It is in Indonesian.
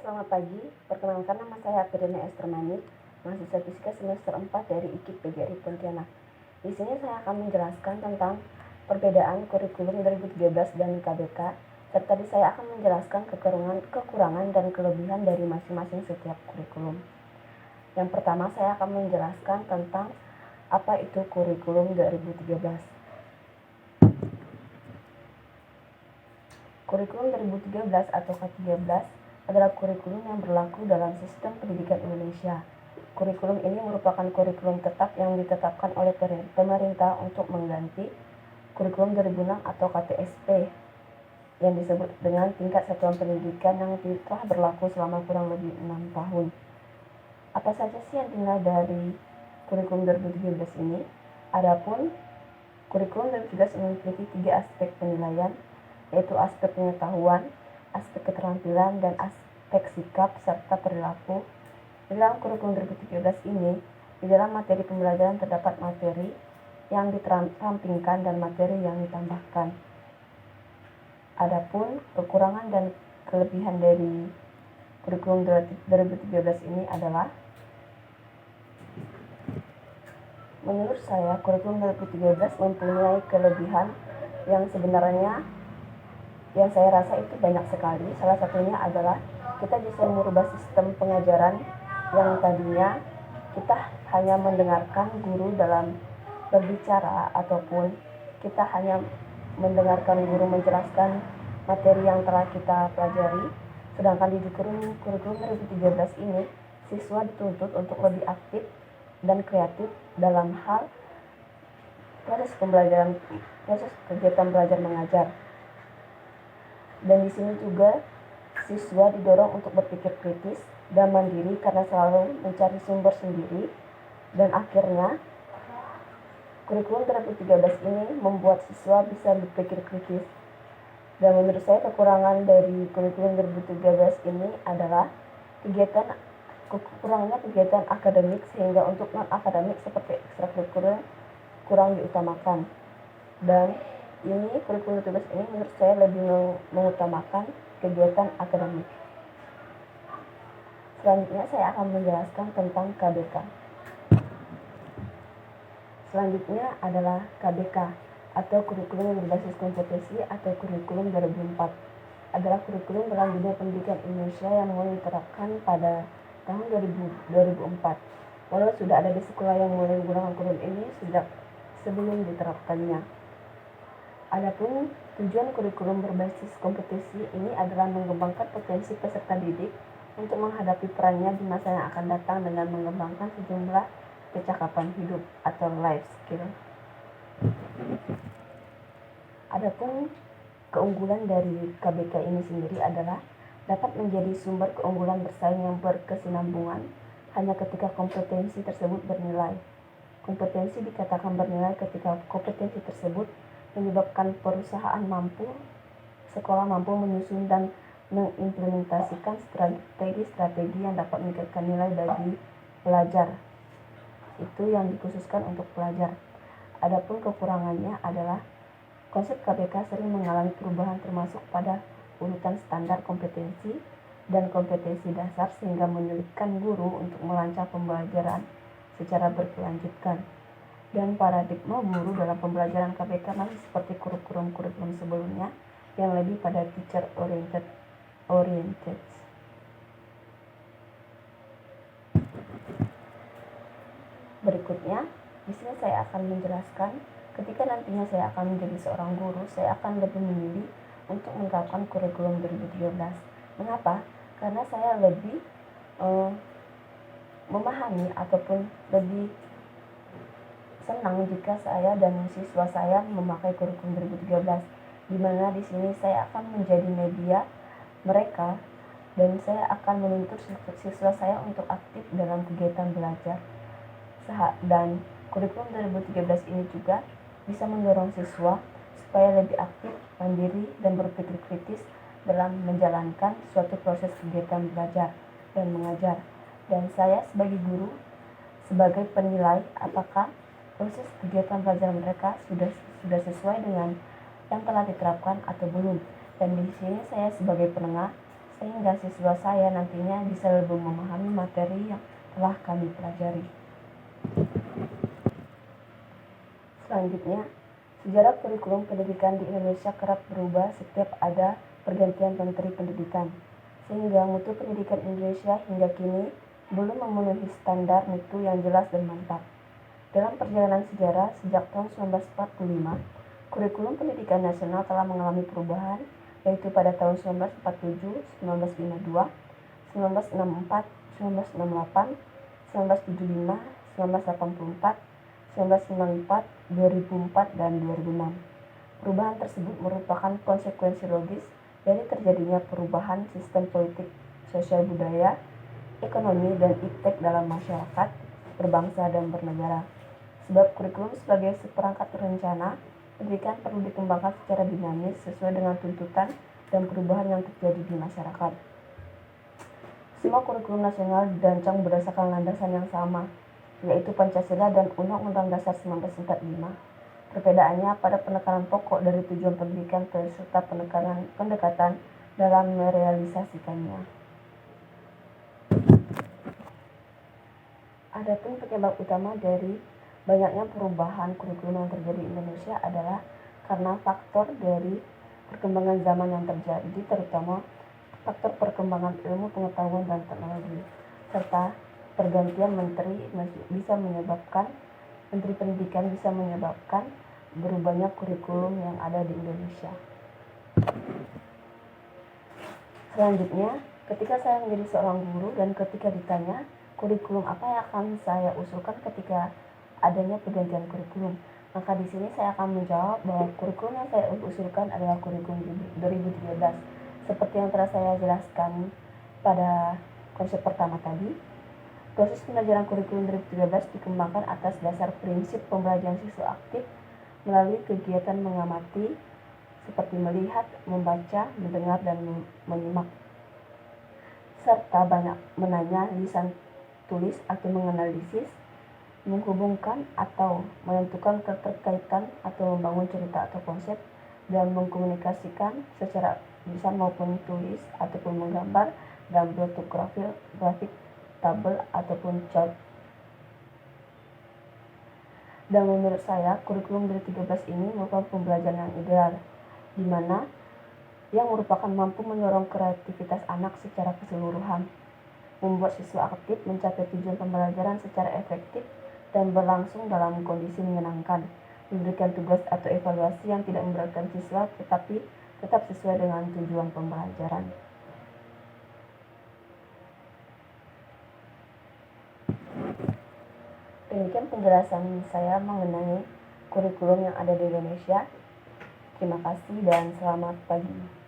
Selamat pagi, perkenalkan nama saya Firina Estermani, mahasiswa fisika semester 4 dari IKIP PGRI Pontianak. Di sini saya akan menjelaskan tentang perbedaan kurikulum 2013 dan KBK, serta saya akan menjelaskan kekurangan dan kelebihan dari masing-masing setiap kurikulum. Yang pertama, saya akan menjelaskan tentang apa itu kurikulum 2013. Kurikulum 2013 atau K13 adalah kurikulum yang berlaku dalam sistem pendidikan Indonesia. Kurikulum ini merupakan kurikulum tetap yang ditetapkan oleh pemerintah untuk mengganti kurikulum 2006 atau KTSP yang disebut dengan tingkat satuan pendidikan yang telah berlaku selama kurang lebih 6 tahun. Apa saja sih yang dinilai dari kurikulum 2013 ini? Adapun kurikulum 2013 memiliki 3 aspek penilaian, yaitu aspek pengetahuan, aspek keterampilan, dan aspek sikap serta perilaku. Di dalam kurikulum 2013 ini, di dalam materi pembelajaran terdapat materi yang diterampingkan dan materi yang ditambahkan. Adapun kekurangan dan kelebihan dari kurikulum 2013 ini adalah, menurut saya kurikulum 2013 mempunyai kelebihan yang sebenarnya yang saya rasa itu banyak sekali. Salah satunya adalah kita bisa merubah sistem pengajaran yang tadinya kita hanya mendengarkan guru dalam berbicara ataupun kita hanya mendengarkan guru menjelaskan materi yang telah kita pelajari. Sedangkan di kurikulum 2013 ini, siswa dituntut untuk lebih aktif dan kreatif dalam hal proses kegiatan belajar mengajar. Dan di sini juga siswa didorong untuk berpikir kritis dan mandiri karena selalu mencari sumber sendiri. Dan akhirnya kurikulum 2013 ini membuat siswa bisa berpikir kritis. Dan menurut saya kekurangan dari kurikulum 2013 ini adalah kekurangannya kegiatan akademik, sehingga untuk non-akademik seperti ekstrakurikuler kurang diutamakan. Dan ini kurikulum 2013 ini menurut saya lebih mengutamakan kegiatan akademik. Selanjutnya saya akan menjelaskan tentang KBK. Selanjutnya adalah KBK atau kurikulum yang berbasis kompetensi atau kurikulum 2004. Adalah kurikulum dalam dunia pendidikan Indonesia yang mulai diterapkan pada tahun 2004. Walau sudah ada di sekolah yang mulai menggunakan kurikulum ini sejak sebelum diterapkannya. Adapun tujuan kurikulum berbasis kompetensi ini adalah mengembangkan potensi peserta didik untuk menghadapi perannya di masa yang akan datang dengan mengembangkan sejumlah kecakapan hidup atau life skill. Adapun keunggulan dari KBK ini sendiri adalah dapat menjadi sumber keunggulan bersaing yang berkesinambungan hanya ketika kompetensi tersebut bernilai. Kompetensi dikatakan bernilai ketika kompetensi tersebut menyebabkan sekolah mampu menyusun dan mengimplementasikan strategi-strategi yang dapat meningkatkan nilai bagi pelajar. Itu yang dikhususkan untuk pelajar. Adapun kekurangannya adalah konsep KBK sering mengalami perubahan termasuk pada urutan standar kompetensi dan kompetensi dasar sehingga menyulitkan guru untuk merancang pembelajaran secara berkelanjutan. Dan paradigma guru dalam pembelajaran KBK masih seperti kurikulum sebelumnya yang lebih pada teacher oriented. Berikutnya, di sini saya akan menjelaskan ketika nantinya saya akan menjadi seorang guru, saya akan lebih memilih untuk menerapkan kurikulum 2013. Mengapa? Karena saya lebih memahami ataupun lebih senang jika saya dan siswa saya memakai kurikulum 2013, di mana di sini saya akan menjadi media mereka dan saya akan menuntut siswa saya untuk aktif dalam kegiatan belajar. Dan kurikulum 2013 ini juga bisa mendorong siswa supaya lebih aktif, mandiri, dan berpikir kritis dalam menjalankan suatu proses kegiatan belajar dan mengajar. Dan saya sebagai guru, sebagai penilai apakah proses kegiatan belajar mereka sudah sesuai dengan yang telah diterapkan atau belum. Dan di sini saya sebagai penengah sehingga siswa saya nantinya bisa lebih memahami materi yang telah kami pelajari. Selanjutnya, sejarah kurikulum pendidikan di Indonesia kerap berubah setiap ada pergantian Menteri Pendidikan, sehingga mutu pendidikan Indonesia hingga kini belum memenuhi standar mutu yang jelas dan mantap. Dalam perjalanan sejarah sejak tahun 1945, kurikulum pendidikan nasional telah mengalami perubahan, yaitu pada tahun 1947, 1952, 1964, 1968, 1975, 1984, 1994, 2004, dan 2006. Perubahan tersebut merupakan konsekuensi logis dari terjadinya perubahan sistem politik, sosial budaya, ekonomi, dan iptek dalam masyarakat, berbangsa, dan bernegara. Sebab kurikulum sebagai seperangkat rencana pendidikan perlu dikembangkan secara dinamis sesuai dengan tuntutan dan perubahan yang terjadi di masyarakat. Semua kurikulum nasional dirancang berdasarkan landasan yang sama, yaitu Pancasila dan Undang-Undang Dasar 1945. Perbedaannya pada penekanan pokok dari tujuan pendidikan serta pendekatan dalam merealisasikannya. Adapun penyebab utama dari banyaknya perubahan kurikulum yang terjadi di Indonesia adalah karena faktor dari perkembangan zaman yang terjadi, terutama faktor perkembangan ilmu pengetahuan dan teknologi, serta pergantian menteri pendidikan bisa menyebabkan berubahnya kurikulum yang ada di Indonesia. Selanjutnya, ketika saya menjadi seorang guru dan ketika ditanya kurikulum apa yang akan saya usulkan ketika adanya pergantian kurikulum, maka di sini saya akan menjawab bahwa kurikulum yang saya usulkan adalah kurikulum 2013. Seperti yang telah saya jelaskan pada konsep pertama tadi, proses pembelajaran kurikulum 2013 dikembangkan atas dasar prinsip pembelajaran siswa aktif melalui kegiatan mengamati seperti melihat, membaca, mendengar, dan menyimak, serta banyak menanya, lisan tulis atau menganalisis, menghubungkan atau menentukan keterkaitan atau membangun cerita atau konsep, dan mengkomunikasikan secara lisan maupun tulis ataupun menggambar dalam bentuk grafik, tabel, ataupun chart. Dan menurut saya, kurikulum 2013 ini merupakan pembelajaran yang ideal, di mana yang merupakan mampu mendorong kreativitas anak secara keseluruhan, membuat siswa aktif mencapai tujuan pembelajaran secara efektif dan berlangsung dalam kondisi menyenangkan, memberikan tugas atau evaluasi yang tidak memberatkan siswa tetapi tetap sesuai dengan tujuan pembelajaran. Demikian penjelasan saya mengenai kurikulum yang ada di Indonesia. Terima kasih dan selamat pagi.